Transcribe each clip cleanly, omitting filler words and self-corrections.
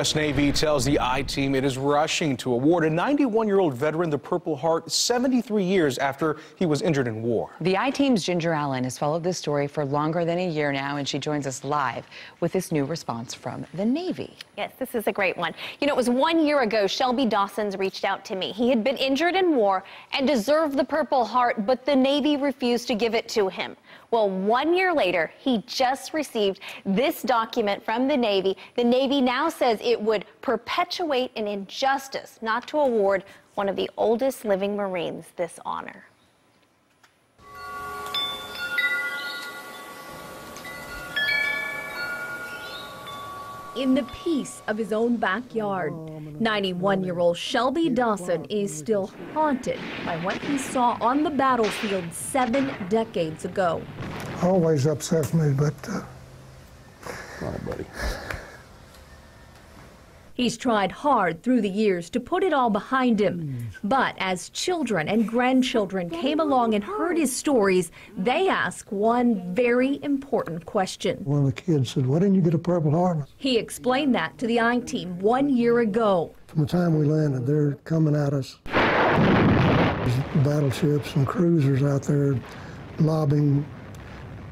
U.S. Navy tells the I-Team it is rushing to award a 91-year-old veteran the Purple Heart 73 years after he was injured in war. The I-Team's Ginger Allen has followed this story for longer than a year now, and she joins us live with this new response from the Navy. Yes, this is a great one. You know, it was 1 year ago Shelby Dawson reached out to me. He had been injured in war and deserved the Purple Heart, but the Navy refused to give it to him. Well, 1 year later, he just received this document from the Navy. The Navy now says it would perpetuate an injustice not to award one of the oldest living Marines this honor. In the peace of his own backyard, 91-year-old Shelby Dawson is still haunted by what he saw on the battlefield 7 decades ago. Always upsets me, but... All right, buddy. He's tried hard through the years to put it all behind him. But as children and grandchildren came along and heard his stories, they asked one very important question. One of the kids said, "Why didn't you get a Purple Heart?" He explained that to the I-Team 1 year ago. From the time we landed, they're coming at us. There's battleships and cruisers out there lobbing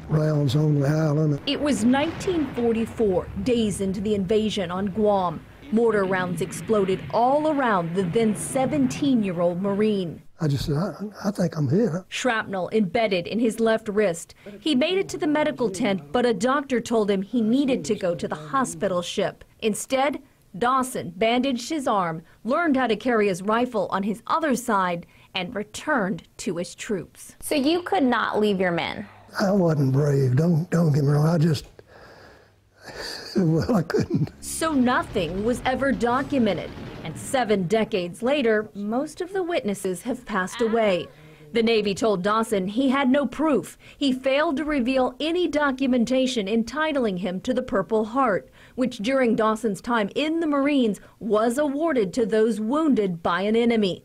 rounds on the island. It was 1944, days into the invasion on Guam. Mortar rounds exploded all around the then 17-year-old Marine. I just said, I think I'm hit. Shrapnel embedded in his left wrist. He made it to the medical tent, but a doctor told him he needed to go to the hospital ship. Instead, Dawson bandaged his arm, learned how to carry his rifle on his other side, and returned to his troops. So you could not leave your men? I wasn't brave, don't get me wrong, I just, well, I couldn't. So nothing was ever documented, and 7 decades later, most of the witnesses have passed away. The Navy told Dawson he had no proof. He failed to reveal any documentation entitling him to the Purple Heart, which during Dawson's time in the Marines was awarded to those wounded by an enemy.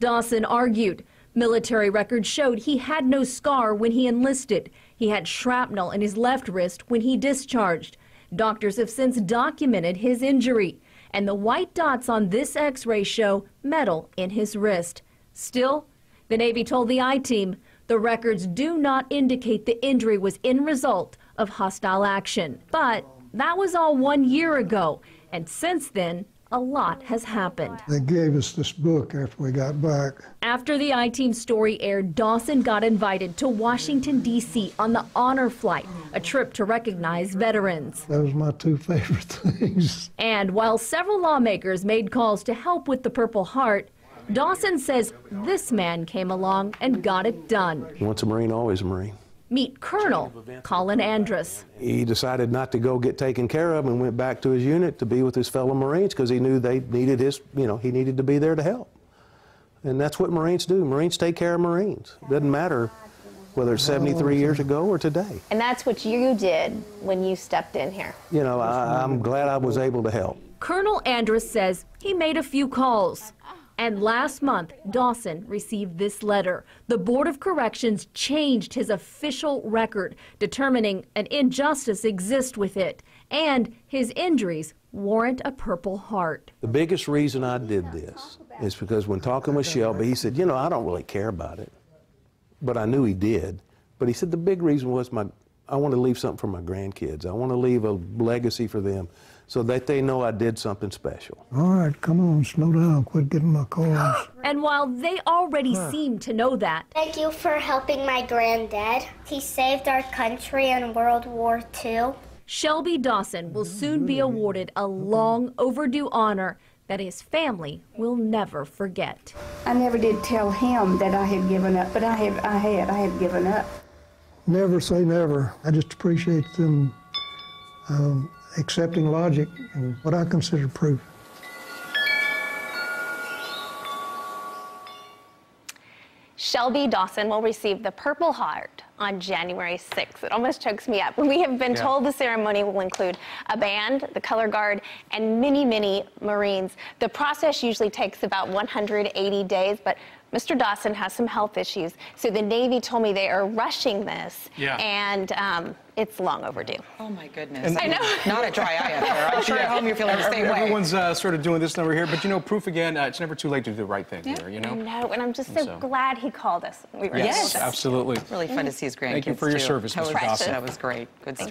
Dawson argued military records showed he had no scar when he enlisted. He had shrapnel in his left wrist when he discharged. Doctors have since documented his injury, and the white dots on this X-ray show metal in his wrist. Still, the Navy told the I-Team the records do not indicate the injury was in result of hostile action. But that was all 1 year ago, and since then, a lot has happened. They gave us this book after we got back. After the I-Team story aired, Dawson got invited to Washington, D.C. on the Honor Flight, a trip to recognize veterans. That was my 2 favorite things. And while several lawmakers made calls to help with the Purple Heart, Dawson says this man came along and got it done. Once a Marine, always a Marine. Meet Colonel Colin Andrus. He decided not to go get taken care of and went back to his unit to be with his fellow Marines because he knew they needed his, he needed to be there to help. And that's what Marines do. Marines take care of Marines. Doesn't matter whether it's 73 years ago or today. And that's what you did when you stepped in here. I'm glad I was able to help. Colonel Andrus says he made a few calls. And last month, Dawson received this letter. The Board of Corrections changed his official record, determining an injustice exists with it, and his injuries warrant a Purple Heart. The biggest reason I did this is because when talking with Shelby, he said, I don't really care about it. But I knew he did. But he said the big reason was I want to leave something for my grandkids. I want to leave a legacy for them so that they know I did something special. All right, come on, slow down, quit getting my calls. And while they already seem to know that, thank you for helping my granddad. He saved our country in World War II. Shelby Dawson will soon be awarded a long overdue honor that his family will never forget. I never did tell him that I had given up, but I had given up. Never say never. I just appreciate them accepting logic and what I consider proof. Shelby Dawson will receive the Purple Heart on January 6th. It almost chokes me up. We have been told the ceremony will include a band, the color guard, and many, many Marines. The process usually takes about 180 days, but Mr. Dawson has some health issues, so the Navy told me they are rushing this. And it's long overdue. Oh my goodness. I know. Not a dry eye up there. I'm sure at home you're feeling the same way. Everyone's sort of doing this number here, but you know, proof again, it's never too late to do the right thing here, you know? I know, and I'm just so glad he called us. We were Yes, able to. absolutely. Really fun to see his grandkids. Thank you for your too. service, Mr. Dawson. That was great. Good story.